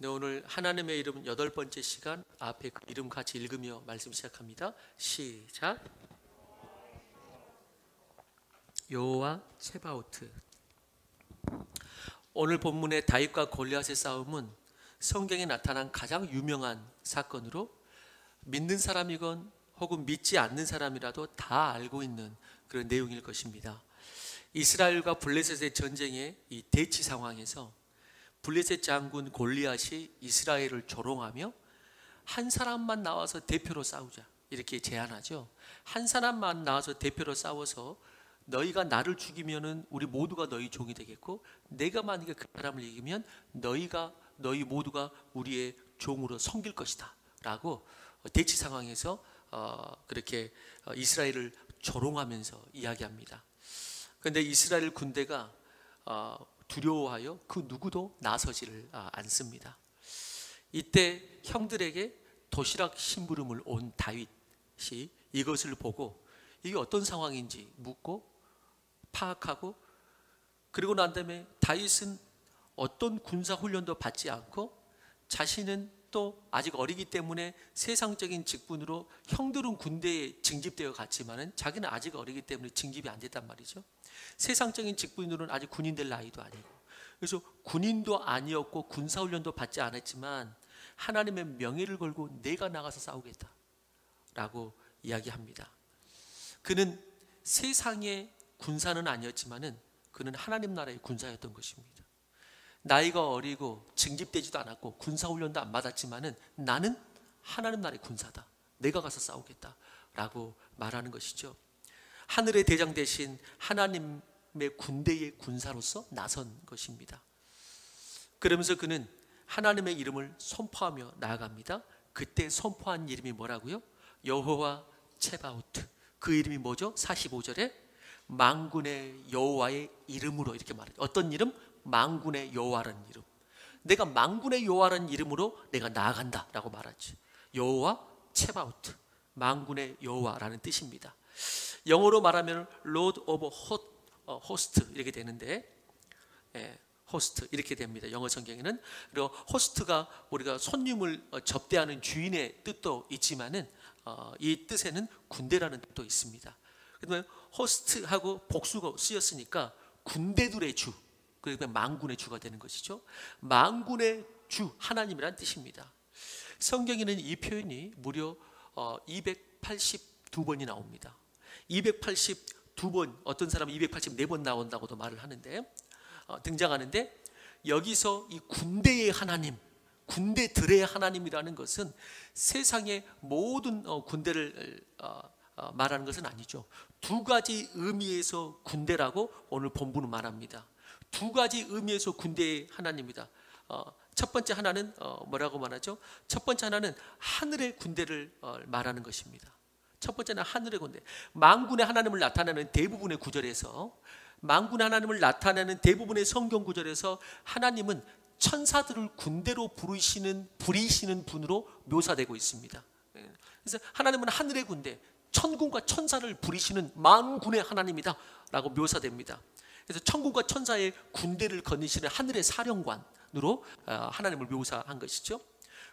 네, 오늘 하나님의 이름 8번째 시간 앞에 그 이름 같이 읽으며 말씀 시작합니다. 시작. 여호와 츠바오트. 오늘 본문의 다윗과 골리앗의 싸움은 성경에 나타난 가장 유명한 사건으로 믿는 사람이건 혹은 믿지 않는 사람이라도 다 알고 있는 그런 내용일 것입니다. 이스라엘과 블레셋의 전쟁의 이 대치 상황에서 블레셋 장군 골리앗이 이스라엘을 조롱하며 한 사람만 나와서 대표로 싸우자 이렇게 제안하죠. 한 사람만 나와서 대표로 싸워서 너희가 나를 죽이면은 우리 모두가 너희 종이 되겠고, 내가 만약에 그 사람을 이기면 너희 모두가 우리의 종으로 섬길 것이다 라고 대치 상황에서 그렇게 이스라엘을 조롱하면서 이야기합니다. 그런데 이스라엘 군대가 두려워하여 그 누구도 나서지를 않습니다. 이때 형들에게 도시락 심부름을 온 다윗이 이것을 보고 이게 어떤 상황인지 묻고 파악하고, 그리고 난 다음에 다윗은 어떤 군사 훈련도 받지 않고 자신은 또 아직 어리기 때문에 세상적인 직분으로, 형들은 군대에 징집되어 갔지만은 자기는 아직 어리기 때문에 징집이 안 됐단 말이죠. 세상적인 직분으로는 아직 군인 될 나이도 아니고, 그래서 군인도 아니었고 군사훈련도 받지 않았지만 하나님의 명예를 걸고 내가 나가서 싸우겠다 라고 이야기합니다. 그는 세상의 군사는 아니었지만은 그는 하나님 나라의 군사였던 것입니다. 나이가 어리고 징집되지도 않았고 군사훈련도 안 받았지만은 나는 하나님 나라의 군사다, 내가 가서 싸우겠다 라고 말하는 것이죠. 하늘의 대장 대신 하나님의 군대의 군사로서 나선 것입니다. 그러면서 그는 하나님의 이름을 선포하며 나아갑니다. 그때 선포한 이름이 뭐라고요? 여호와 츠바오트. 그 이름이 뭐죠? 45절에 만군의 여호와의 이름으로 이렇게 말해요. 어떤 이름? 만군의 여호와라는 이름. 내가 만군의 여호와라는 이름으로 내가 나아간다 라고 말하지. 여호와 츠바오트, 만군의 여호와라는 뜻입니다. 영어로 말하면 Lord of Host 이렇게 되는데, 호스트 이렇게 됩니다. 영어 성경에는. 그리고 호스트가 우리가 손님을 접대하는 주인의 뜻도 있지만은 이 뜻에는 군대라는 뜻도 있습니다. 그러면 호스트하고 복수가 쓰였으니까 군대들의 주, 그러니까 만군의 주가 되는 것이죠. 만군의 주 하나님이란 뜻입니다. 성경에는 이 표현이 무려 282번이 나옵니다. 282번, 어떤 사람은 284번 나온다고도 말을 하는데, 등장하는데, 여기서 이 군대의 하나님, 군대들의 하나님이라는 것은 세상의 모든 군대를 말하는 것은 아니죠. 두 가지 의미에서 군대라고 오늘 본문은 말합니다. 두 가지 의미에서 군대의 하나님이다. 첫 번째 하나는 뭐라고 말하죠? 첫 번째 하나는 하늘의 군대를 말하는 것입니다. 첫 번째는 하늘의 군대. 만군의 하나님을 나타내는 대부분의 구절에서, 만군의 하나님을 나타내는 대부분의 성경 구절에서 하나님은 천사들을 군대로 부리시는 분으로 묘사되고 있습니다. 그래서 하나님은 하늘의 군대, 천군과 천사를 부리시는 만군의 하나님이다 라고 묘사됩니다. 그래서 천군과 천사의 군대를 거느시는 하늘의 사령관으로 하나님을 묘사한 것이죠.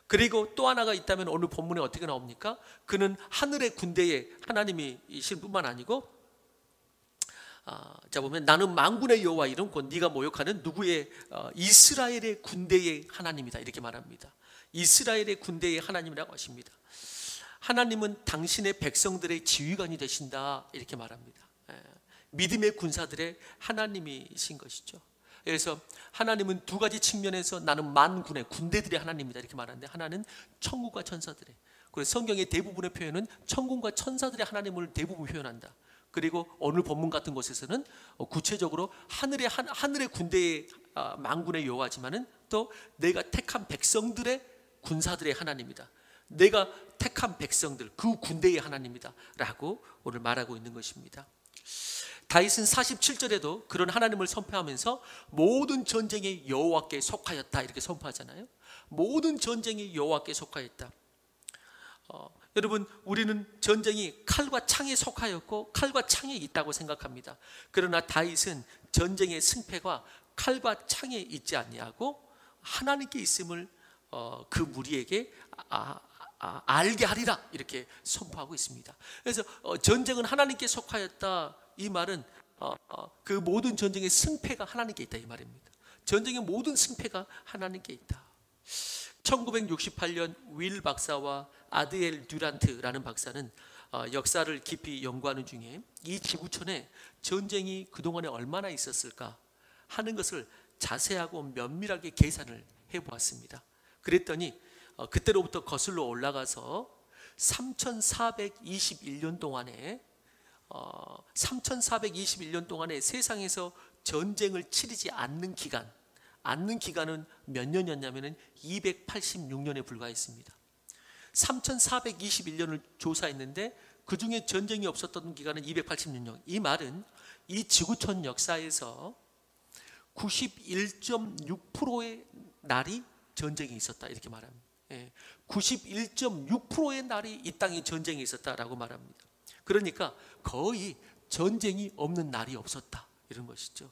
그리고 또 하나가 있다면 오늘 본문에 어떻게 나옵니까? 그는 하늘의 군대의 하나님이신 뿐만 아니고, 자 보면 나는 만군의 여호와 이름 곧 네가 모욕하는 누구의 이스라엘의 군대의 하나님이다 이렇게 말합니다. 이스라엘의 군대의 하나님이라고 하십니다. 하나님은 당신의 백성들의 지휘관이 되신다 이렇게 말합니다. 믿음의 군사들의 하나님이신 것이죠. 그래서 하나님은 두 가지 측면에서 나는 만군의 군대들의 하나님이다 이렇게 말하는데, 하나는 천군과 천사들의, 그리고 성경의 대부분의 표현은 천군과 천사들의 하나님을 대부분 표현한다. 그리고 오늘 본문 같은 곳에서는 구체적으로 하늘의 군대의 만군의 여호와지만은 또 내가 택한 백성들의 군사들의 하나님이다, 내가 택한 백성들 그 군대의 하나님이다 라고 오늘 말하고 있는 것입니다. 다윗은 47절에도 그런 하나님을 선포하면서 모든 전쟁이 여호와께 속하였다 이렇게 선포하잖아요. 모든 전쟁이 여호와께 속하였다. 여러분, 우리는 전쟁이 칼과 창에 속하였고 칼과 창에 있다고 생각합니다. 그러나 다윗은 전쟁의 승패가 칼과 창에 있지 아니하고 하나님께 있음을 그 무리에게 알게 하리라 이렇게 선포하고 있습니다. 그래서 전쟁은 하나님께 속하였다, 이 말은 그 모든 전쟁의 승패가 하나님께 있다 이 말입니다. 전쟁의 모든 승패가 하나님께 있다. 1968년 윌 박사와 아드엘 듀란트라는 박사는 역사를 깊이 연구하는 중에 이 지구촌에 전쟁이 그동안에 얼마나 있었을까 하는 것을 자세하고 면밀하게 계산을 해보았습니다. 그랬더니 그때로부터 거슬러 올라가서 3421년 동안에 3421년 동안에 세상에서 전쟁을 치르지 않는 기간은 몇 년이었냐면 286년에 불과했습니다. 3421년을 조사했는데 그 중에 전쟁이 없었던 기간은 286년. 이 말은 이 지구촌 역사에서 91.6%의 날이 전쟁이 있었다 이렇게 말합니다. 91.6%의 날이 이 땅에 전쟁이 있었다라고 말합니다. 그러니까 거의 전쟁이 없는 날이 없었다 이런 것이죠.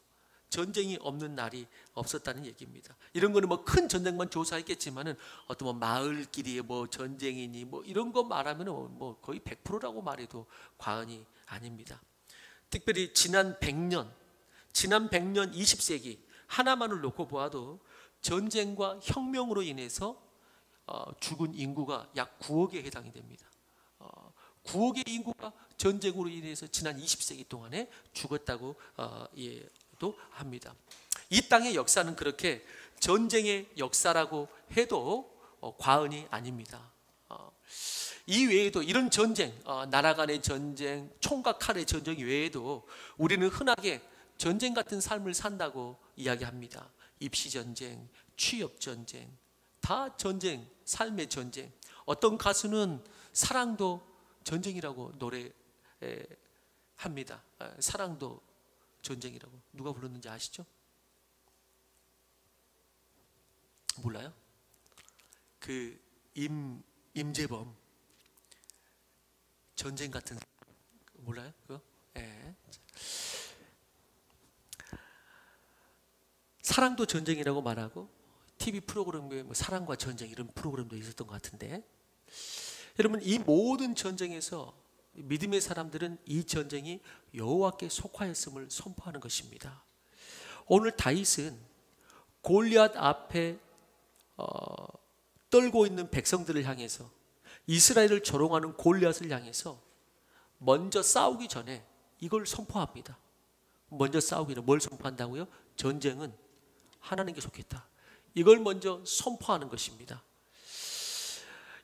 전쟁이 없는 날이 없었다는 얘기입니다. 이런 거는 뭐 큰 전쟁만 조사했겠지만은 어떤 뭐 마을끼리의 뭐 전쟁이니 뭐 이런 거 말하면은 뭐 거의 100%라고 말해도 과언이 아닙니다. 특별히 지난 100년 20세기 하나만을 놓고 보아도 전쟁과 혁명으로 인해서 죽은 인구가 약 9억에 해당이 됩니다. 9억의 인구가 전쟁으로 인해서 지난 20세기 동안에 죽었다고 도 합니다. 이 땅의 역사는 그렇게 전쟁의 역사라고 해도 과언이 아닙니다. 이 외에도 이런 전쟁, 나라 간의 전쟁, 총과 칼의 전쟁 외에도 우리는 흔하게 전쟁 같은 삶을 산다고 이야기합니다. 입시 전쟁, 취업 전쟁, 다 전쟁, 삶의 전쟁. 어떤 가수는 사랑도 전쟁이라고 노래합니다. 사랑도 전쟁이라고. 누가 불렀는지 아시죠? 몰라요? 그 임재범 전쟁 같은, 몰라요? 그거? 네. 사랑도 전쟁이라고 말하고 TV 프로그램에 뭐 사랑과 전쟁 이런 프로그램도 있었던 것 같은데, 여러분 이 모든 전쟁에서 믿음의 사람들은 이 전쟁이 여호와께 속하였음을 선포하는 것입니다. 오늘 다윗은 골리앗 앞에 떨고 있는 백성들을 향해서, 이스라엘을 조롱하는 골리앗을 향해서 먼저 싸우기 전에 이걸 선포합니다. 먼저 싸우기 전에 뭘 선포한다고요? 전쟁은 하나님께 속했다. 이걸 먼저 선포하는 것입니다.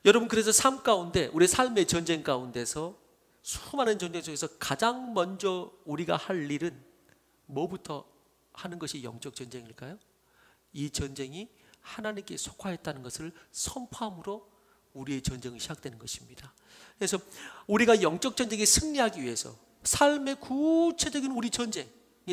여러분, 그래서 삶 가운데, 우리 삶의 전쟁 가운데서, 수많은 전쟁 중에서 가장 먼저 우리가 할 일은 뭐부터 하는 것이 영적 전쟁일까요? 이 전쟁이 하나님께 속하였다는 것을 선포함으로 우리의 전쟁이 시작되는 것입니다. 그래서 우리가 영적 전쟁에 승리하기 위해서, 삶의 구체적인 우리 전쟁에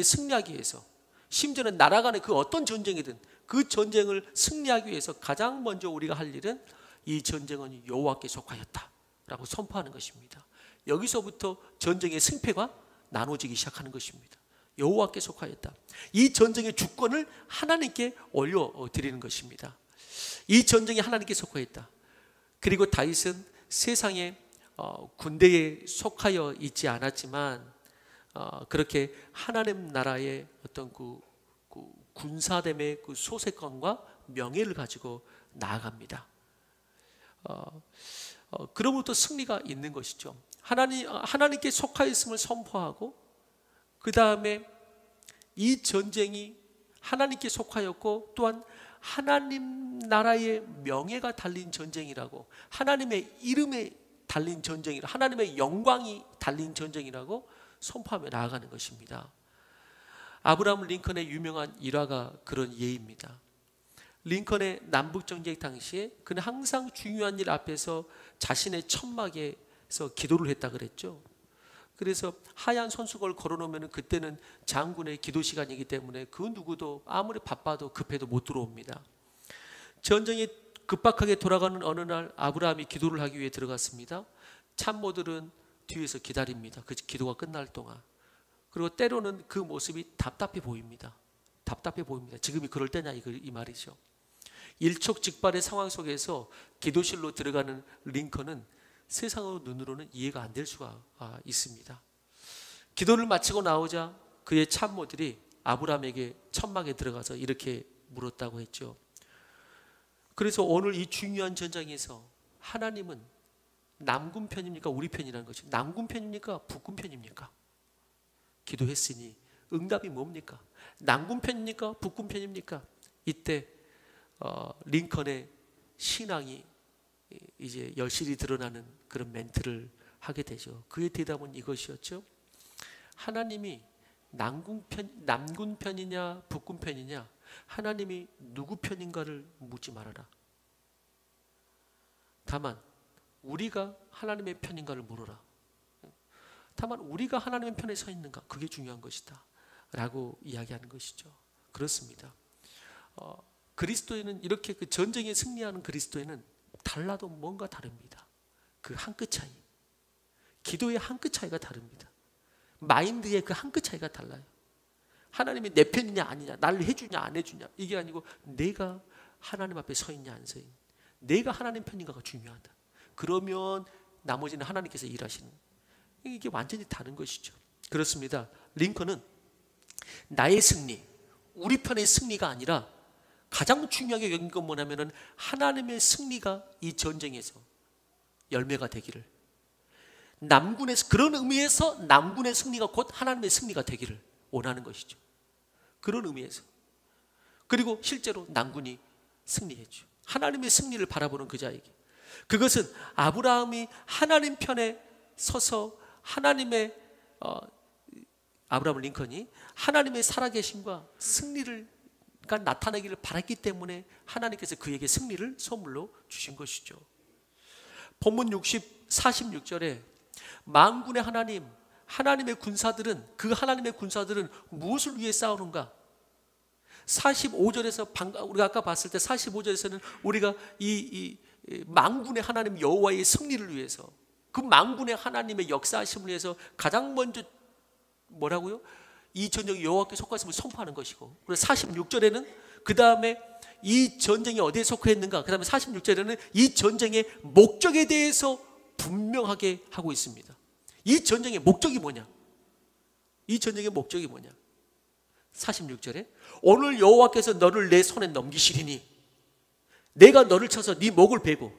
승리하기 위해서, 심지어는 나라 간의 그 어떤 전쟁이든 그 전쟁을 승리하기 위해서 가장 먼저 우리가 할 일은 이 전쟁은 여호와께 속하였다라고 선포하는 것입니다. 여기서부터 전쟁의 승패가 나눠지기 시작하는 것입니다. 여호와께 속하였다. 이 전쟁의 주권을 하나님께 올려드리는 것입니다. 이 전쟁이 하나님께 속하였다. 그리고 다윗은 세상의 군대에 속하여 있지 않았지만 그렇게 하나님 나라의 어떤 그 군사됨의 그 소색감과 명예를 가지고 나아갑니다. 그로부터 승리가 있는 것이죠. 하나님께 속하였음을 선포하고, 그 다음에 이 전쟁이 하나님께 속하였고 또한 하나님 나라의 명예가 달린 전쟁이라고, 하나님의 이름에 달린 전쟁이라, 하나님의 영광이 달린 전쟁이라고 선포하며 나아가는 것입니다. 아브라함 링컨의 유명한 일화가 그런 예입니다. 링컨의 남북전쟁 당시에 그는 항상 중요한 일 앞에서 자신의 천막에서 기도를 했다 그랬죠. 그래서 하얀 손수건을 걸어놓으면 그때는 장군의 기도 시간이기 때문에 그 누구도 아무리 바빠도 급해도 못 들어옵니다. 전쟁이 급박하게 돌아가는 어느 날 아브라함이 기도를 하기 위해 들어갔습니다. 참모들은 뒤에서 기다립니다. 그 기도가 끝날 동안. 그리고 때로는 그 모습이 답답해 보입니다. 답답해 보입니다. 지금이 그럴 때냐 이 말이죠. 일촉즉발의 상황 속에서 기도실로 들어가는 링컨은 세상의 눈으로는 이해가 안 될 수가 있습니다. 기도를 마치고 나오자 그의 참모들이 아브라함에게 천막에 들어가서 이렇게 물었다고 했죠. 그래서 오늘 이 중요한 전장에서 하나님은 남군 편입니까? 우리 편이라는 것이 남군 편입니까? 북군 편입니까? 기도했으니 응답이 뭡니까? 남군 편입니까? 북군 편입니까? 이때 링컨의 신앙이 이제 여실히 드러나는 그런 멘트를 하게 되죠. 그의 대답은 이것이었죠. 하나님이 남군 편이냐 북군 편이냐, 하나님이 누구 편인가를 묻지 말아라. 다만 우리가 하나님의 편인가를 물어라. 다만 우리가 하나님의 편에 서 있는가, 그게 중요한 것이다 라고 이야기하는 것이죠. 그렇습니다. 그리스도에는 이렇게 그 전쟁에 승리하는 그리스도에는 달라도 뭔가 다릅니다. 그 한 끗 차이, 기도의 한 끗 차이가 다릅니다. 마인드의 그 한 끗 차이가 달라요. 하나님이 내 편이냐 아니냐, 나를 해주냐 안 해주냐, 이게 아니고 내가 하나님 앞에 서 있냐 안 서 있냐, 내가 하나님 편인가가 중요하다. 그러면 나머지는 하나님께서 일하시는, 이게 완전히 다른 것이죠. 그렇습니다. 링컨은 나의 승리, 우리 편의 승리가 아니라 가장 중요하게 여긴 건 뭐냐면은 하나님의 승리가 이 전쟁에서 열매가 되기를, 남군에서, 그런 의미에서 남군의 승리가 곧 하나님의 승리가 되기를 원하는 것이죠. 그런 의미에서. 그리고 실제로 남군이 승리했죠. 하나님의 승리를 바라보는 그 자에게, 그것은 아브라함이 하나님 편에 서서 하나님의 아브라함 링컨이 하나님의 살아계심과 승리를 나타내기를 바랐기 때문에 하나님께서 그에게 승리를 선물로 주신 것이죠. 본문 46절에 만군의 하나님, 하나님의 군사들은, 그 하나님의 군사들은 무엇을 위해 싸우는가? 45절에서 우리가 아까 봤을 때 45절에서는 우리가 이 만군의 하나님 여호와의 승리를 위해서, 그 만군의 하나님의 역사하심을 위해서 가장 먼저 뭐라고요? 이 전쟁이 여호와께 속하심을 선포하는 것이고, 그래서 46절에는 그 다음에 이 전쟁이 어디에 속했는가, 그 다음에 46절에는 이 전쟁의 목적에 대해서 분명하게 하고 있습니다. 이 전쟁의 목적이 뭐냐? 이 전쟁의 목적이 뭐냐? 46절에 오늘 여호와께서 너를 내 손에 넘기시리니 내가 너를 쳐서 네 목을 베고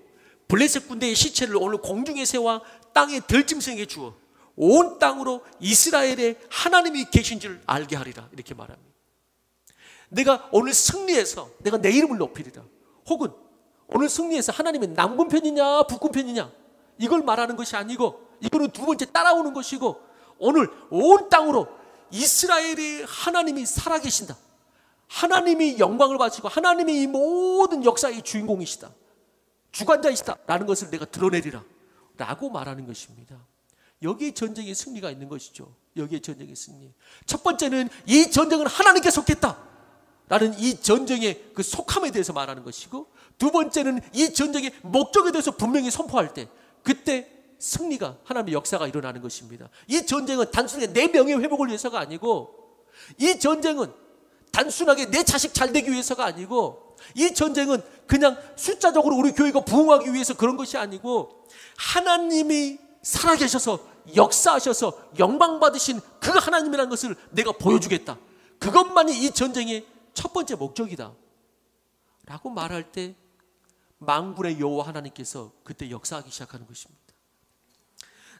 블레셋 군대의 시체를 오늘 공중에 세워 땅에 들짐승에게 주어 온 땅으로 이스라엘의 하나님이 계신 줄 알게 하리라, 이렇게 말합니다. 내가 오늘 승리해서 내가 내 이름을 높이리라, 혹은 오늘 승리해서 하나님의 남군 편이냐 북군 편이냐, 이걸 말하는 것이 아니고, 이거는 두 번째 따라오는 것이고, 오늘 온 땅으로 이스라엘의 하나님이 살아계신다, 하나님이 영광을 받으시고 하나님이 이 모든 역사의 주인공이시다, 주관자이시다 라는 것을 내가 드러내리라 라고 말하는 것입니다. 여기에 전쟁의 승리가 있는 것이죠. 여기에 전쟁의 승리. 첫 번째는 이 전쟁은 하나님께 속했다 라는 이 전쟁의 그 속함에 대해서 말하는 것이고, 두 번째는 이 전쟁의 목적에 대해서 분명히 선포할 때, 그때 승리가, 하나님의 역사가 일어나는 것입니다. 이 전쟁은 단순하게 내 명예 회복을 위해서가 아니고, 이 전쟁은 단순하게 내 자식 잘 되기 위해서가 아니고, 이 전쟁은 그냥 숫자적으로 우리 교회가 부흥하기 위해서 그런 것이 아니고, 하나님이 살아계셔서 역사하셔서 영광 받으신 그 하나님이라는 것을 내가 보여주겠다, 그것만이 이 전쟁의 첫 번째 목적이다 라고 말할 때 만군의 여호와 하나님께서 그때 역사하기 시작하는 것입니다.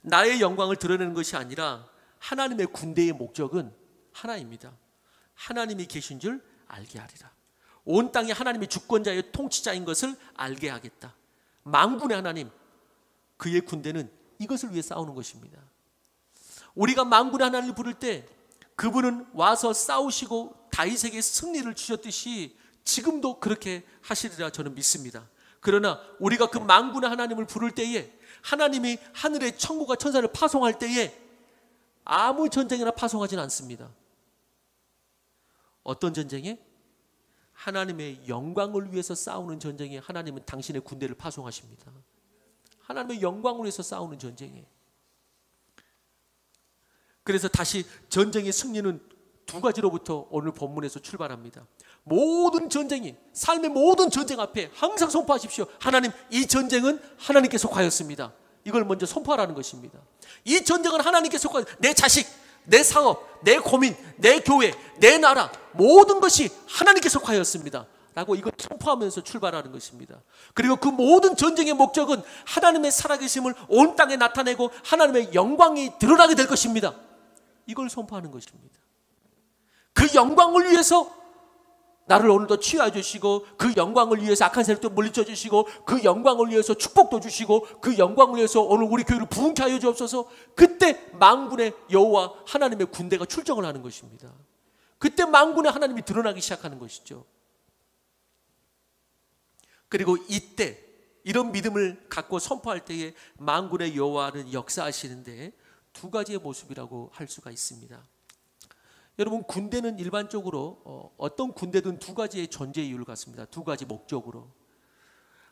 나의 영광을 드러내는 것이 아니라 하나님의 군대의 목적은 하나입니다. 하나님이 계신 줄 알게 하리라. 온 땅에 하나님이 주권자의 통치자인 것을 알게 하겠다. 만군의 하나님, 그의 군대는 이것을 위해 싸우는 것입니다. 우리가 만군의 하나님을 부를 때 그분은 와서 싸우시고 다윗에게 승리를 주셨듯이 지금도 그렇게 하시리라 저는 믿습니다. 그러나 우리가 그 만군의 하나님을 부를 때에, 하나님이 하늘의 천국과 천사를 파송할 때에 아무 전쟁이나 파송하지는 않습니다. 어떤 전쟁에? 하나님의 영광을 위해서 싸우는 전쟁에 하나님은 당신의 군대를 파송하십니다. 하나님의 영광을 위해서 싸우는 전쟁에. 그래서 다시 전쟁의 승리는 두 가지로부터 오늘 본문에서 출발합니다. 모든 전쟁이, 삶의 모든 전쟁 앞에 항상 선포하십시오. 하나님, 이 전쟁은 하나님께 속하였습니다. 이걸 먼저 선포하라는 것입니다. 이 전쟁은 하나님께 속하여, 내 자식, 내 사업, 내 고민, 내 교회, 내 나라, 모든 것이 하나님께 속하였습니다 라고 이걸 선포하면서 출발하는 것입니다. 그리고 그 모든 전쟁의 목적은 하나님의 살아계심을 온 땅에 나타내고 하나님의 영광이 드러나게 될 것입니다. 이걸 선포하는 것입니다. 그 영광을 위해서 나를 오늘도 취하여 주시고, 그 영광을 위해서 악한 세력도 물리쳐 주시고, 그 영광을 위해서 축복도 주시고, 그 영광을 위해서 오늘 우리 교회를 부흥케 하여 주옵소서. 그때 만군의 여호와 하나님의 군대가 출정을 하는 것입니다. 그때 만군의 하나님이 드러나기 시작하는 것이죠. 그리고 이때 이런 믿음을 갖고 선포할 때에 만군의 여호와는 역사하시는데 두 가지의 모습이라고 할 수가 있습니다. 여러분, 군대는 일반적으로 어떤 군대든 두 가지의 존재 이유를 갖습니다. 두 가지 목적으로.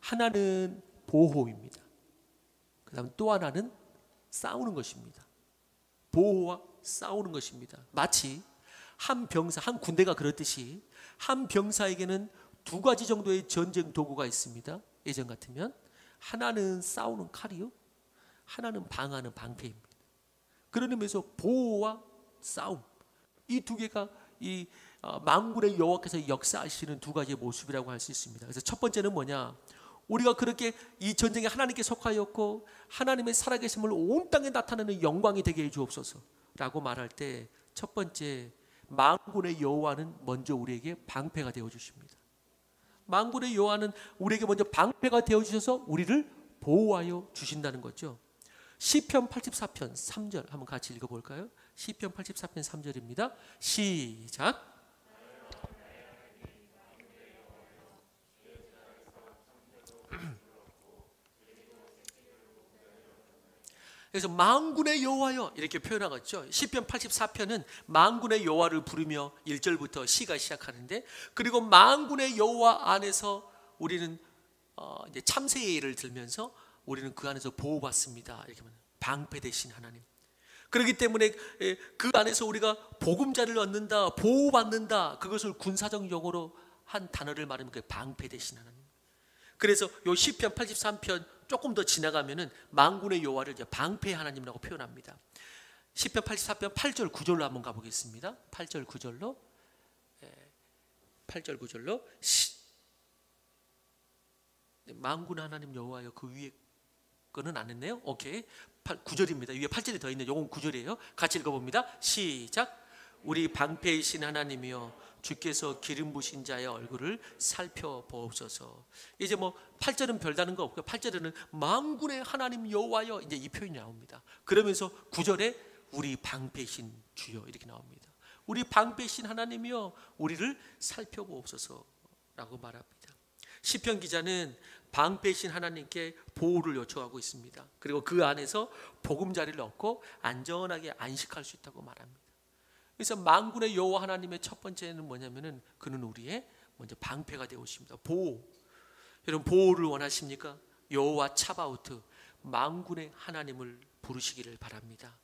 하나는 보호입니다. 그 다음 또 하나는 싸우는 것입니다. 보호와 싸우는 것입니다. 마치 한 병사, 한 군대가 그렇듯이 한 병사에게는 두 가지 정도의 전쟁 도구가 있습니다. 예전 같으면 하나는 싸우는 칼이요, 하나는 방어하는 방패입니다. 그런 의미에서 보호와 싸움, 이 두 개가 이 만군의 여호와께서 역사하시는 두 가지의 모습이라고 할 수 있습니다. 그래서 첫 번째는 뭐냐? 우리가 그렇게 이 전쟁에 하나님께 속하였고 하나님의 살아계심을 온 땅에 나타내는 영광이 되게 해 주옵소서라고 말할 때 첫 번째, 만군의 여호와는 먼저 우리에게 방패가 되어 주십니다. 만군의 여호와는 우리에게 먼저 방패가 되어 주셔서 우리를 보호하여 주신다는 거죠. 시편 84편 3절 한번 같이 읽어볼까요? 시편 84편 3절입니다. 시작. 그래서 만군의 여호와여 이렇게 표현하겠죠. 시편 84편은 만군의 여호와를 부르며 1절부터 시가 시작하는데, 그리고 만군의 여호와 안에서 우리는 이제 참새의 예를 들면서 우리는 그 안에서 보호받습니다. 이렇게 말해요. 방패 되신 하나님. 그렇기 때문에 그 안에서 우리가 보금자리를 얻는다, 보호받는다, 그것을 군사적 용어로 한 단어를 말하면 그 방패 되신 하나님. 그래서 요 시편 83편 조금 더 지나가면은 만군의 여호와를 이제 방패 하나님이라고 표현합니다. 시편 84편 8절 9절로 한번 가보겠습니다. 8절 9절로 8절 9절로 만군의 하나님 여호와여, 그 위에 거는 안 했네요. 오케이. 9절입니다. 위에 8절이 더 있는 요건 9절이에요. 같이 읽어봅니다. 시작. 우리 방패이신 하나님이여, 주께서 기름 부신 자의 얼굴을 살펴보옵소서. 이제 뭐 8절은 별다른 거 없고요. 8절에는 만군의 하나님 여호와여, 이제 이 표현이 나옵니다. 그러면서 9절에 우리 방패이신 주여 이렇게 나옵니다. 우리 방패이신 하나님이여, 우리를 살펴보옵소서라고 말합니다. 시편 기자는 방패이신 하나님께 보호를 요청하고 있습니다. 그리고 그 안에서 보금자리를 얻고 안전하게 안식할 수 있다고 말합니다. 그래서 만군의 여호와 하나님의 첫 번째는 뭐냐면은 그는 우리의 먼저 방패가 되오십니다. 보호. 여러분, 보호를 원하십니까? 여호와 차바오트, 만군의 하나님을 부르시기를 바랍니다.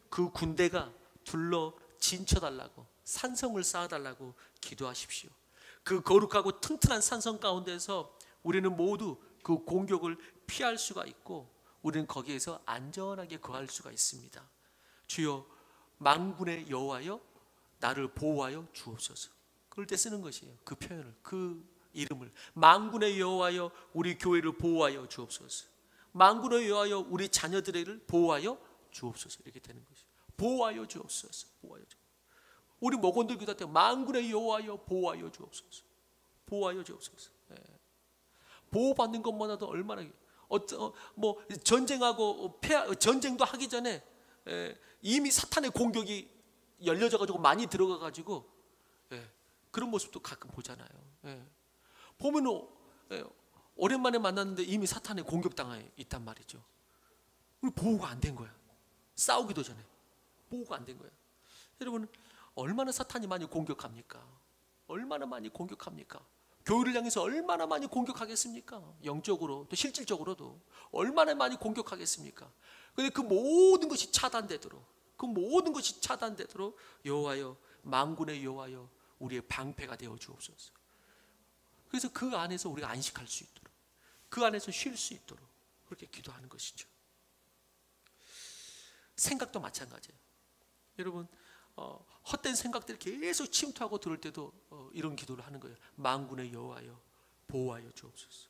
그 군대가 둘러 진쳐달라고, 산성을 쌓아달라고 기도하십시오. 그 거룩하고 튼튼한 산성 가운데서 우리는 모두 그 공격을 피할 수가 있고 우리는 거기에서 안전하게 거할 수가 있습니다. 주여, 만군의 여호와여, 나를 보호하여 주옵소서. 그럴 때 쓰는 것이에요. 그 표현을, 그 이름을. 만군의 여호와여, 우리 교회를 보호하여 주옵소서. 만군의 여호와여, 우리 자녀들을 보호하여 주옵소서. 이렇게 되는 것이에요. 보호하여 주옵소서. 보호하여 주옵소서. 우리 목원들 기도 때 만군의 여호와여, 보호하여 주옵소서. 보호하여 주옵소서. 보호받는 것만으로도 얼마나 뭐 전쟁하고 전쟁도 하기 전에 이미 사탄의 공격이 열려져 가지고 많이 들어가 가지고 그런 모습도 가끔 보잖아요. 보면 오랜만에 만났는데 이미 사탄의 공격당해 있단 말이죠. 우리 보호가 안 된 거야. 싸우기도 전에 보호가 안 된 거야. 여러분, 얼마나 사탄이 많이 공격합니까? 얼마나 많이 공격합니까? 교회를 향해서 얼마나 많이 공격하겠습니까? 영적으로 또 실질적으로도 얼마나 많이 공격하겠습니까? 그런데 그 모든 것이 차단되도록, 그 모든 것이 차단되도록 여호와여, 만군의 여호와여 우리의 방패가 되어 주옵소서. 그래서 그 안에서 우리가 안식할 수 있도록, 그 안에서 쉴 수 있도록 그렇게 기도하는 것이죠. 생각도 마찬가지예요. 여러분 헛된 생각들이 계속 침투하고 들을 때도 이런 기도를 하는 거예요. 만군의 여호와여 보호하여 주옵소서.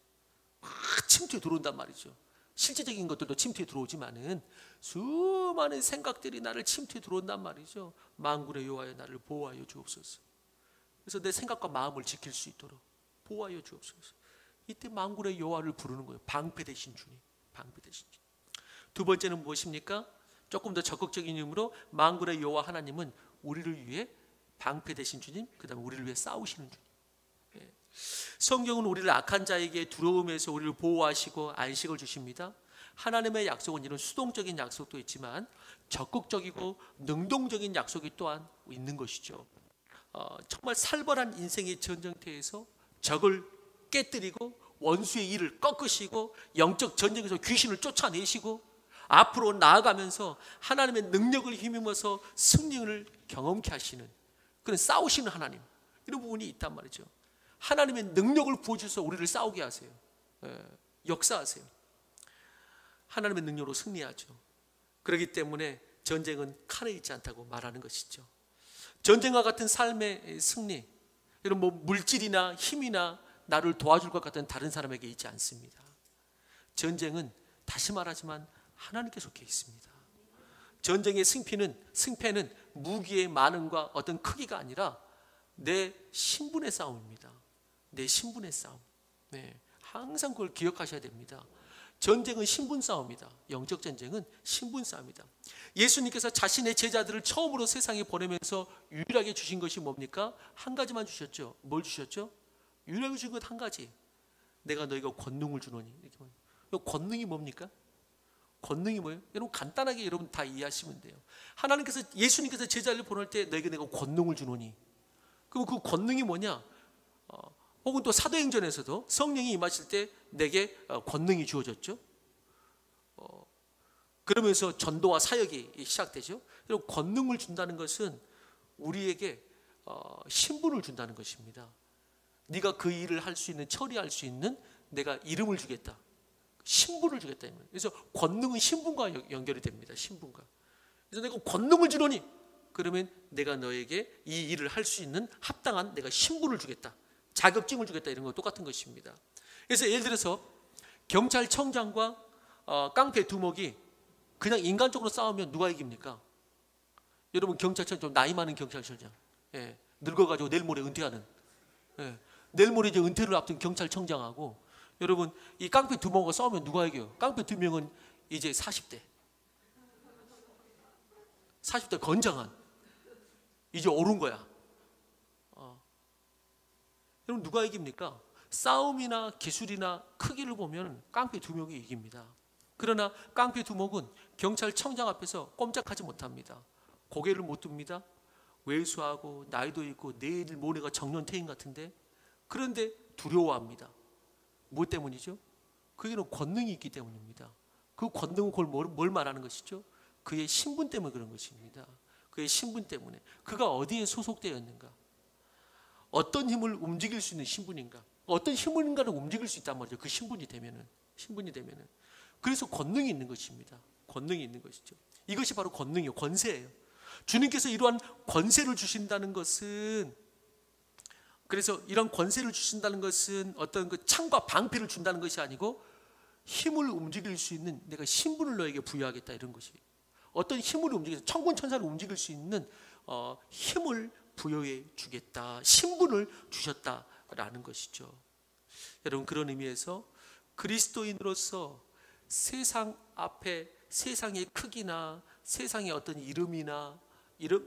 막 침투에 들어온단 말이죠. 실제적인 것들도 침투에 들어오지만은 수많은 생각들이 나를 침투에 들어온단 말이죠. 만군의 여호와여 나를 보호하여 주옵소서. 그래서 내 생각과 마음을 지킬 수 있도록 보호하여 주옵소서. 이때 만군의 여호와를 부르는 거예요. 방패 되신 주님, 방패 되신 주님. 두 번째는 무엇입니까? 조금 더 적극적인 의미로 만군의 여호와 하나님은 우리를 위해 방패 되신 주님, 그 다음에 우리를 위해 싸우시는 주님. 성경은 우리를 악한 자에게 두려움에서 우리를 보호하시고 안식을 주십니다. 하나님의 약속은 이런 수동적인 약속도 있지만 적극적이고 능동적인 약속이 또한 있는 것이죠. 정말 살벌한 인생의 전쟁터에서 적을 깨뜨리고 원수의 일을 꺾으시고 영적 전쟁에서 귀신을 쫓아내시고 앞으로 나아가면서 하나님의 능력을 힘입어서 승리를 경험케 하시는 그런 싸우시는 하나님, 이런 부분이 있단 말이죠. 하나님의 능력을 부어주셔서 우리를 싸우게 하세요. 역사하세요. 하나님의 능력으로 승리하죠. 그렇기 때문에 전쟁은 칼에 있지 않다고 말하는 것이죠. 전쟁과 같은 삶의 승리, 이런 물질이나 힘이나 나를 도와줄 것 같은 다른 사람에게 있지 않습니다. 전쟁은 다시 말하지만 하나님께 속해 있습니다. 전쟁의 승패는 무기의 많음과 어떤 크기가 아니라 내 신분의 싸움입니다. 내 신분의 싸움. 항상 그걸 기억하셔야 됩니다. 전쟁은 신분 싸움이다. 영적 전쟁은 신분 싸움이다. 예수님께서 자신의 제자들을 처음으로 세상에 보내면서 유일하게 주신 것이 뭡니까? 한 가지만 주셨죠. 뭘 주셨죠? 유일하게 주신 것 한 가지. 내가 너희가 권능을 주노니. 권능이 뭡니까? 권능이 뭐예요? 여러분 간단하게 여러분 다 이해하시면 돼요. 하나님께서 예수님께서 제자를 보낼 때 너에게 내가 권능을 주노니. 그럼 그 권능이 뭐냐? 혹은 또 사도행전에서도 성령이 임하실 때 내게 권능이 주어졌죠. 그러면서 전도와 사역이 시작되죠. 그리고 권능을 준다는 것은 우리에게 신분을 준다는 것입니다. 네가 그 일을 할 수 있는, 처리할 수 있는 내가 이름을 주겠다. 신분을 주겠다. 그래서 권능은 신분과 연결이 됩니다. 신분과. 그래서 내가 권능을 주노니 그러면 내가 너에게 이 일을 할 수 있는 합당한 내가 신분을 주겠다. 자격증을 주겠다. 이런 거 똑같은 것입니다. 그래서 예를 들어서 경찰청장과 깡패 두목이 그냥 인간적으로 싸우면 누가 이깁니까? 여러분 경찰청 좀 나이 많은 경찰청장, 늙어가지고 내일 모레 은퇴하는, 내일 모레 이제 은퇴를 앞둔 경찰청장하고 여러분 이 깡패 두 명과 싸우면 누가 이겨요? 깡패 두 명은 이제 40대 건장한, 이제 오른 거야. 여러분 누가 이깁니까? 싸움이나 기술이나 크기를 보면 깡패 두 명이 이깁니다. 그러나 깡패 두목은 경찰청장 앞에서 꼼짝하지 못합니다. 고개를 못 듭니다. 외수하고 나이도 있고 내일 모레가 정년퇴임 같은데, 그런데 두려워합니다. 무엇 때문이죠? 그에는 권능이 있기 때문입니다. 그 권능은 그걸 뭘 말하는 것이죠? 그의 신분 때문에 그런 것입니다. 그의 신분 때문에. 그가 어디에 소속되어 있는가? 어떤 힘을 움직일 수 있는 신분인가? 어떤 힘인가를 움직일 수 있단 말이죠. 그 신분이 되면은. 그래서 권능이 있는 것입니다. 권능이 있는 것이죠. 이것이 바로 권능이요, 권세예요. 주님께서 이러한 권세를 주신다는 것은, 그래서 이런 권세를 주신다는 것은 어떤 그 창과 방패를 준다는 것이 아니고 힘을 움직일 수 있는 내가 신분을 너에게 부여하겠다, 이런 것이. 어떤 힘을 움직여서 천군 천사를 움직일 수 있는 힘을 부여해 주겠다, 신분을 주셨다라는 것이죠. 여러분 그런 의미에서 그리스도인으로서 세상 앞에 세상의 크기나 세상의 어떤 이름이나 이런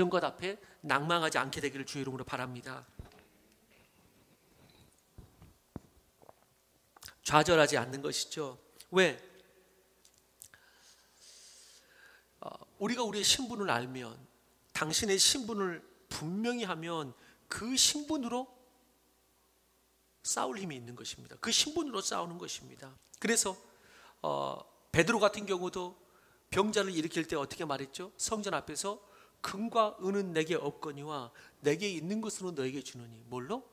것 앞에 낭망하지 않게 되기를 주의 이름으로 바랍니다. 좌절하지 않는 것이죠. 왜? 우리가 우리의 신분을 알면, 당신의 신분을 분명히 하면 그 신분으로 싸울 힘이 있는 것입니다. 그 신분으로 싸우는 것입니다. 그래서 베드로 같은 경우도 병자를 일으킬 때 어떻게 말했죠? 성전 앞에서 금과 은은 내게 없거니와 내게 있는 것으로 너에게 주노니 뭘로?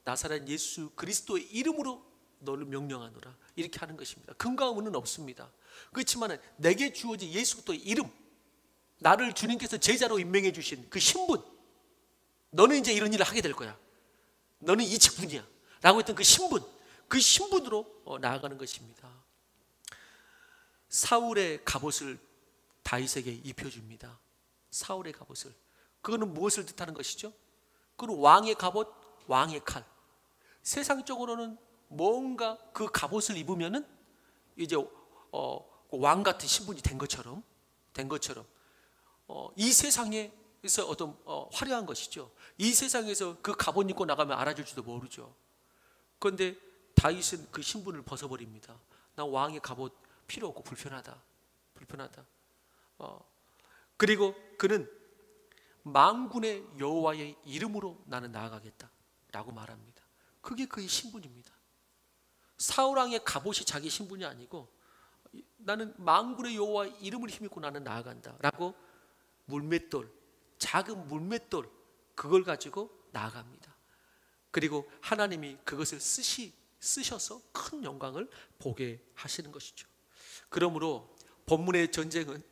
나사렛 예수 그리스도의 이름으로 너를 명령하노라. 이렇게 하는 것입니다. 금과 은은 없습니다. 그렇지만 내게 주어진 예수 그리스도의 이름, 나를 주님께서 제자로 임명해 주신 그 신분, 너는 이제 이런 일을 하게 될 거야, 너는 이 직분이야 라고 했던 그 신분, 그 신분으로 나아가는 것입니다. 사울의 갑옷을 다윗에게 입혀줍니다. 사울의 갑옷을. 그거는 무엇을 뜻하는 것이죠? 그건 왕의 갑옷, 왕의 칼. 세상적으로는 뭔가 그 갑옷을 입으면은 이제 왕 같은 신분이 된 것처럼 이 세상에서 어떤 화려한 것이죠. 이 세상에서 그 갑옷 입고 나가면 알아줄지도 모르죠. 그런데 다윗은 그 신분을 벗어버립니다. 나 왕의 갑옷 필요 없고 불편하다. 그리고 그는 만군의 여호와의 이름으로 나는 나아가겠다라고 말합니다. 그게 그의 신분입니다. 사울왕의 갑옷이 자기 신분이 아니고 나는 만군의 여호와의 이름을 힘입고 나는 나아간다라고 물맷돌, 작은 물맷돌 그걸 가지고 나아갑니다. 그리고 하나님이 그것을 쓰셔서 큰 영광을 보게 하시는 것이죠. 그러므로 본문의 전쟁은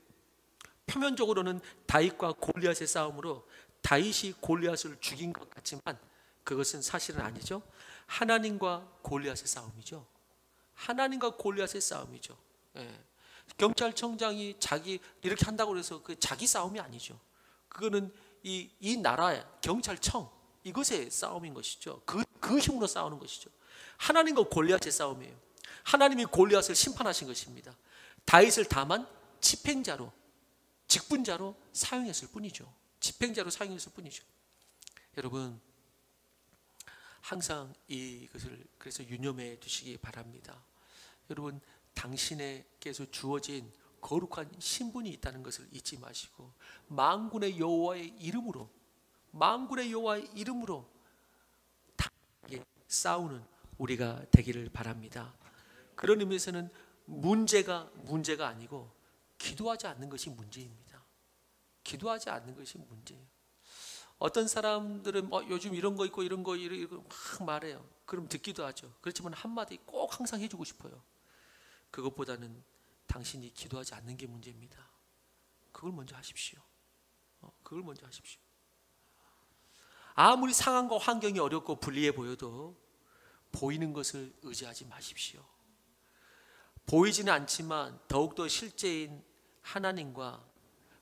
표면적으로는 다윗과 골리앗의 싸움으로 다윗이 골리앗을 죽인 것 같지만 그것은 사실은 아니죠. 하나님과 골리앗의 싸움이죠. 하나님과 골리앗의 싸움이죠. 예. 경찰청장이 자기 이렇게 한다고 해서 그 자기 싸움이 아니죠. 그거는 이 나라의 경찰청 이것의 싸움인 것이죠. 그 힘으로 싸우는 것이죠. 하나님과 골리앗의 싸움이에요. 하나님이 골리앗을 심판하신 것입니다. 다윗을 다만 집행자로, 직분자로 사용했을 뿐이죠. 집행자로 사용했을 뿐이죠. 여러분, 항상 이것을 그래서 유념해 두시기 바랍니다. 여러분, 당신에게서 주어진 거룩한 신분이 있다는 것을 잊지 마시고 만군의 여호와의 이름으로 당하게 싸우는 우리가 되기를 바랍니다. 그런 의미에서는 문제가 아니고 기도하지 않는 것이 문제입니다. 기도하지 않는 것이 문제예요. 어떤 사람들은 요즘 이런 거 있고 이런 거 막 말해요. 그럼 듣기도 하죠. 그렇지만 한마디 꼭 항상 해주고 싶어요. 그것보다는 당신이 기도하지 않는 게 문제입니다. 그걸 먼저 하십시오. 그걸 먼저 하십시오. 아무리 상황과 환경이 어렵고 불리해 보여도 보이는 것을 의지하지 마십시오. 보이지는 않지만 더욱더 실제인 하나님과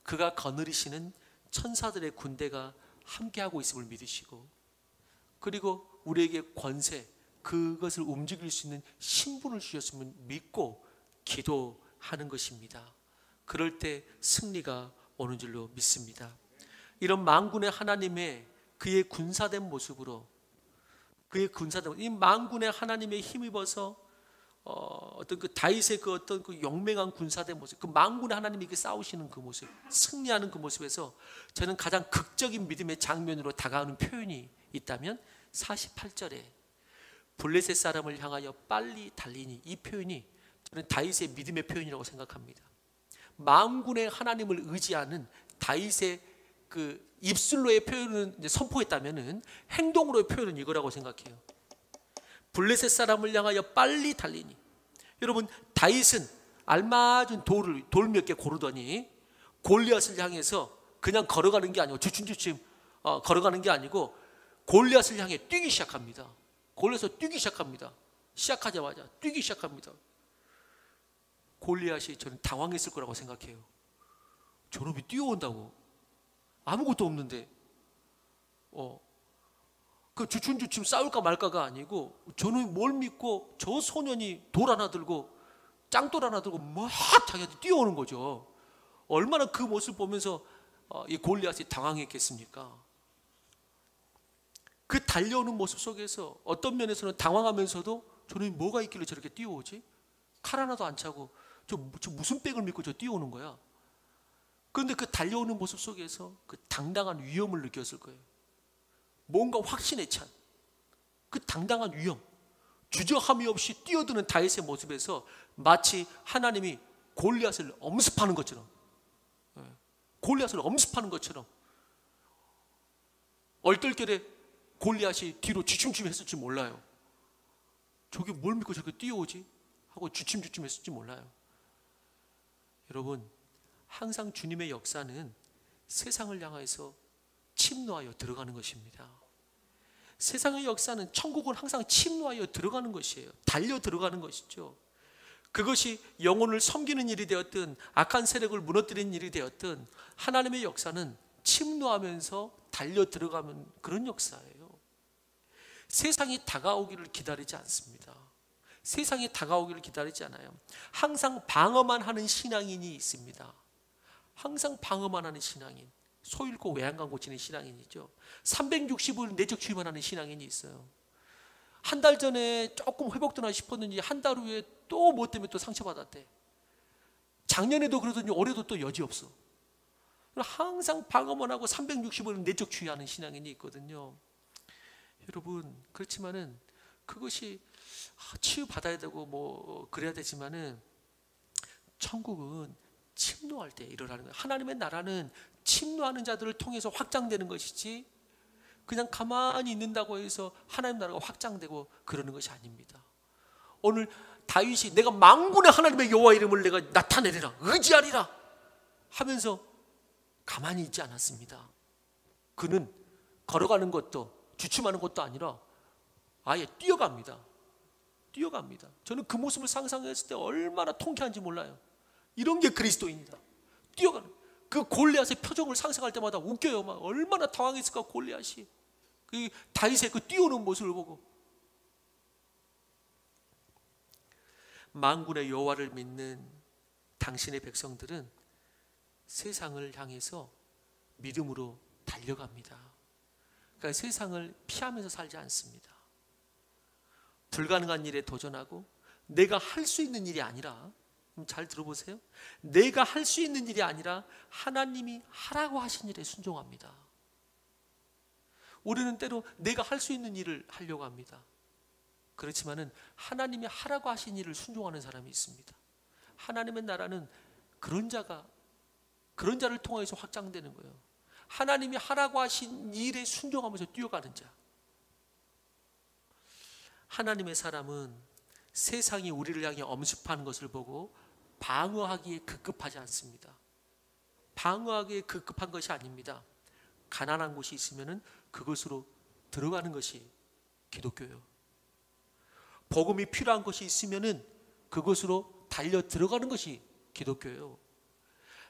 그가 거느리시는 천사들의 군대가 함께하고 있음을 믿으시고, 그리고 우리에게 권세, 그것을 움직일 수 있는 신분을 주셨음을 믿고 기도하는 것입니다. 그럴 때 승리가 오는 줄로 믿습니다. 이런 만군의 하나님의 그의 군사된 모습으로, 이 만군의 하나님의 힘입어서 어떤 그 다윗의 그 어떤 그 용맹한 군사된 모습, 그 만군의 하나님이 싸우시는 그 모습, 승리하는 그 모습에서 저는 가장 극적인 믿음의 장면으로 다가오는 표현이 있다면 48절에 블레셋 사람을 향하여 빨리 달리니, 이 표현이 저는 다윗의 믿음의 표현이라고 생각합니다. 만군의 하나님을 의지하는 다윗의 그 입술로의 표현은 이제 선포했다면은 행동으로의 표현은 이거라고 생각해요. 블레셋 사람을 향하여 빨리 달리니. 여러분, 다윗은 알맞은 돌 몇 개 고르더니 골리앗을 향해서 그냥 걸어가는 게 아니고 주춤주춤 걸어가는 게 아니고 골리앗을 향해 뛰기 시작합니다. 골리앗을 뛰기 시작합니다. 시작하자마자 뛰기 시작합니다. 골리앗이 저는 당황했을 거라고 생각해요. 저놈이 뛰어온다고 아무것도 없는데 그 주춤주춤 싸울까 말까가 아니고 저놈이 뭘 믿고 저 소년이 돌 하나 들고 짱돌 하나 들고 막 자기한테 뛰어오는 거죠. 얼마나 그 모습을 보면서 이 골리앗이 당황했겠습니까? 그 달려오는 모습 속에서 어떤 면에서는 당황하면서도 저놈이 뭐가 있길래 저렇게 뛰어오지? 칼 하나도 안 차고 저 무슨 백을 믿고 저 뛰어오는 거야? 그런데 그 달려오는 모습 속에서 그 당당한 위엄을 느꼈을 거예요. 뭔가 확신에 찬 그 당당한 위엄, 주저함이 없이 뛰어드는 다윗의 모습에서 마치 하나님이 골리앗을 엄습하는 것처럼, 골리앗을 엄습하는 것처럼 얼떨결에 골리앗이 뒤로 주춤주춤 했을지 몰라요. 저게 뭘 믿고 저렇게 뛰어오지? 하고 주춤주춤 했을지 몰라요. 여러분, 항상 주님의 역사는 세상을 향해서 침노하여 들어가는 것입니다. 세상의 역사는, 천국은 항상 침노하여 들어가는 것이에요. 달려 들어가는 것이죠. 그것이 영혼을 섬기는 일이 되었든 악한 세력을 무너뜨리는 일이 되었든 하나님의 역사는 침노하면서 달려 들어가는 그런 역사예요. 세상이 다가오기를 기다리지 않습니다. 세상이 다가오기를 기다리지 않아요. 항상 방어만 하는 신앙인이 있습니다. 항상 방어만 하는 신앙인, 소 잃고 외양간 고치는 신앙인이죠. 365일 내적 주의만 하는 신앙인이 있어요. 한 달 전에 조금 회복되나 싶었는지 한 달 후에 또 뭐 때문에 또 상처받았대. 작년에도 그러더니 올해도 또 여지없어. 항상 방어만 하고 365일 내적 주의하는 신앙인이 있거든요. 여러분, 그렇지만은 그것이 치유받아야 되고 뭐 그래야 되지만은 천국은 침노할 때 일어나는 거예요. 하나님의 나라는 침노하는 자들을 통해서 확장되는 것이지 그냥 가만히 있는다고 해서 하나님 나라가 확장되고 그러는 것이 아닙니다. 오늘 다윗이 내가 만군의 하나님의 여호와 이름을 내가 나타내리라, 의지하리라 하면서 가만히 있지 않았습니다. 그는 걸어가는 것도 주춤하는 것도 아니라 아예 뛰어갑니다. 뛰어갑니다. 저는 그 모습을 상상했을 때 얼마나 통쾌한지 몰라요. 이런 게 그리스도인이다. 뛰어가는, 그 골리앗의 표정을 상상할 때마다 웃겨요. 막 얼마나 당황했을까 골리앗이. 그 다윗의 그 뛰어오는 모습을 보고. 만군의 여호와를 믿는 당신의 백성들은 세상을 향해서 믿음으로 달려갑니다. 그러니까 세상을 피하면서 살지 않습니다. 불가능한 일에 도전하고 내가 할 수 있는 일이 아니라, 잘 들어보세요. 내가 할 수 있는 일이 아니라 하나님이 하라고 하신 일에 순종합니다. 우리는 때로 내가 할 수 있는 일을 하려고 합니다. 그렇지만은 하나님이 하라고 하신 일을 순종하는 사람이 있습니다. 하나님의 나라는 그런 자를 통해서 확장되는 거예요. 하나님이 하라고 하신 일에 순종하면서 뛰어가는 자. 하나님의 사람은 세상이 우리를 향해 엄습하는 것을 보고 방어하기에 급급하지 않습니다. 방어하기에 급급한 것이 아닙니다. 가난한 곳이 있으면 그것으로 들어가는 것이 기독교예요. 복음이 필요한 것이 있으면 그것으로 달려 들어가는 것이 기독교예요.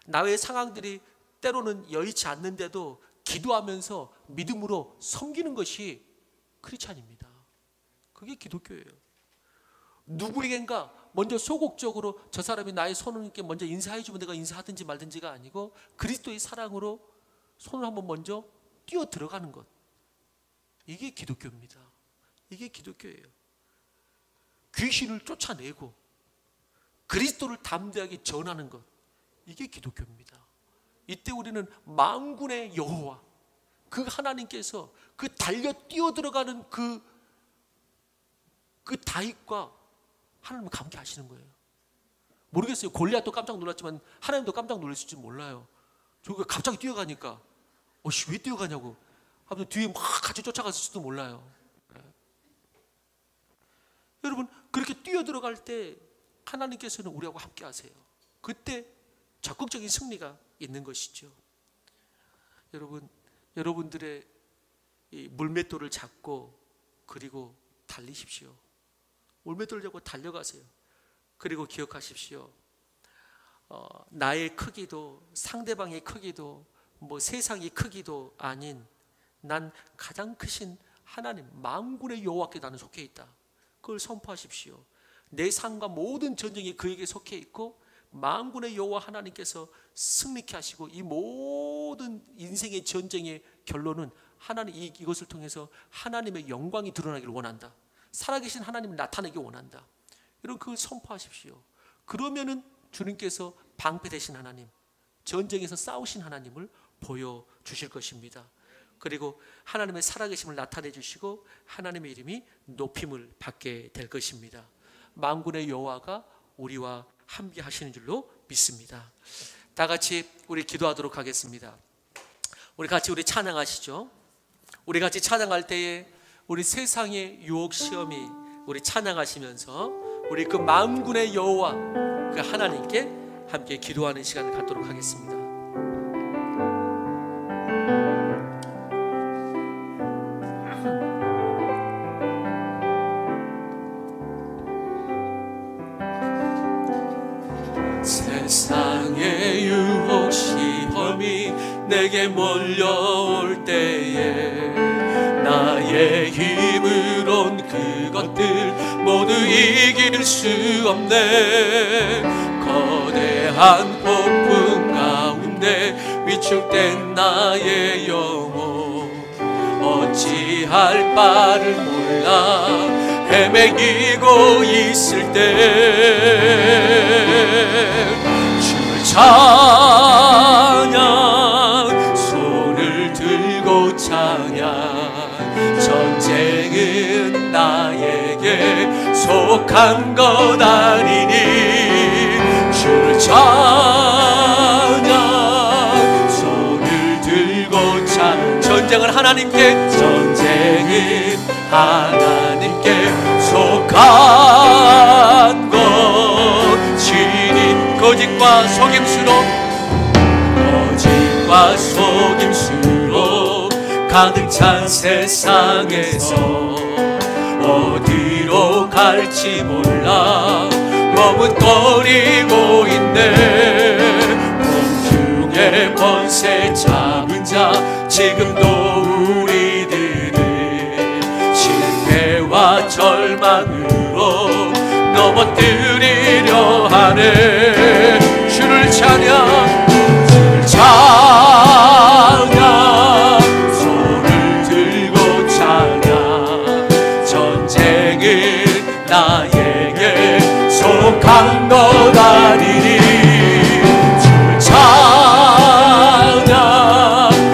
나의 상황들이 때로는 여의치 않는데도 기도하면서 믿음으로 섬기는 것이 크리스찬입니다. 그게 기독교예요. 누구에겐가 먼저 소극적으로 저 사람이 나의 손을 이렇게 먼저 인사해주면 내가 인사하든지 말든지가 아니고 그리스도의 사랑으로 손을 한번 먼저 뛰어 들어가는 것. 이게 기독교입니다. 이게 기독교예요. 귀신을 쫓아내고 그리스도를 담대하게 전하는 것. 이게 기독교입니다. 이때 우리는 만군의 여호와, 그 하나님께서 그 달려 뛰어 들어가는 그 다윗과 하나님은 함께 하시는 거예요. 모르겠어요. 골리앗도 깜짝 놀랐지만 하나님도 깜짝 놀랐을지 몰라요. 저가 갑자기 뛰어가니까 왜 뛰어가냐고 하면서 뒤에 막 같이 쫓아갔을지도 몰라요. 네. 여러분, 그렇게 뛰어 들어갈 때 하나님께서는 우리하고 함께 하세요. 그때 적극적인 승리가 있는 것이죠. 여러분, 여러분들의 이 물맷돌을 잡고 그리고 달리십시오. 물맷돌을 잡고 달려가세요. 그리고 기억하십시오. 나의 크기도 상대방의 크기도 뭐 세상의 크기도 아닌 난 가장 크신 하나님 만군의 여호와께 나는 속해 있다. 그걸 선포하십시오. 내 삶과 모든 전쟁이 그에게 속해 있고 만군의 여호와 하나님께서 승리케 하시고 이 모든 인생의 전쟁의 결론은 하나님, 이것을 통해서 하나님의 영광이 드러나기를 원한다. 살아계신 하나님을 나타내기 원한다. 여러분, 그걸 선포하십시오. 그러면은 주님께서 방패 되신 하나님, 전쟁에서 싸우신 하나님을 보여주실 것입니다. 그리고 하나님의 살아계심을 나타내 주시고 하나님의 이름이 높임을 받게 될 것입니다. 만군의 여호와가 우리와 함께 하시는 줄로 믿습니다. 다 같이 우리 기도하도록 하겠습니다. 우리 같이 찬양하시죠. 우리 같이 찬양할 때에 우리 세상의 유혹 시험이 우리 찬양하시면서 우리 그 만군의 여호와 그 하나님께 함께 기도하는 시간을 갖도록 하겠습니다. 세상의 유혹 시험이 내게 몰려올 때에 나의 힘으론 그것들 모두 이길 수 없네. 거대한 폭풍 가운데 위축된 나의 영혼 어찌할 바를 몰라 헤매기고 있을 때 주를 찬양 손을 들고 찬양 전쟁은 나에게 속한 것 아니니 주를 찬양 손을 들고 찬양 전쟁은 하나님께 전쟁은 하나님께 속한 것 진인 거짓과 속임수로 가득 찬 세상에서 어디로 갈지 몰라 머뭇거리고 있네. 공중의 번세 잡은 자 지금도 우리들을 실패와 절망으로 넘어뜨리려 하네. 주를 찬양 손을 들고 찬양 전쟁은 나에게 속한 것 아니니 주를 찬양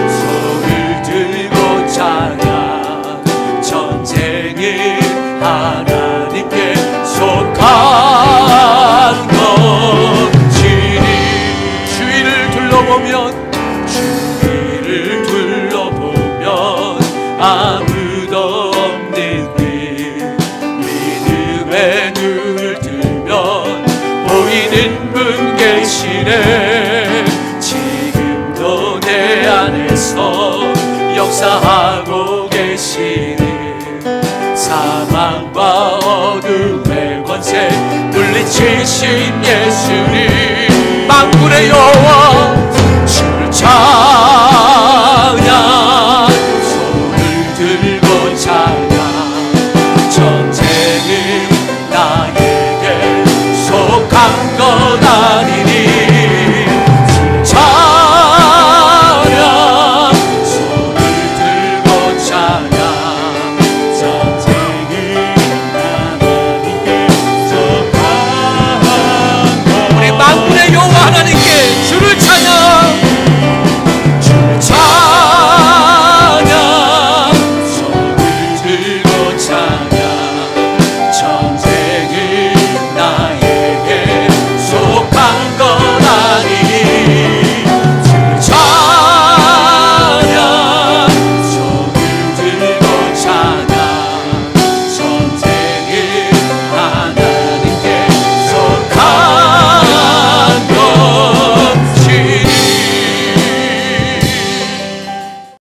손을 들고 찬양 전쟁은 하나님께 속한 것 주위를 둘러보면 아무도 없는 듯 믿음의 눈을 들면 보이는 분 계시네. 지금도 내 안에서 역사하고 계시는 사망과 어둠의 권세 물리치신 예수님 만군의 여호와 주를 찬양 손을 들고 찬양 전쟁은 나에게 속한 것 아니니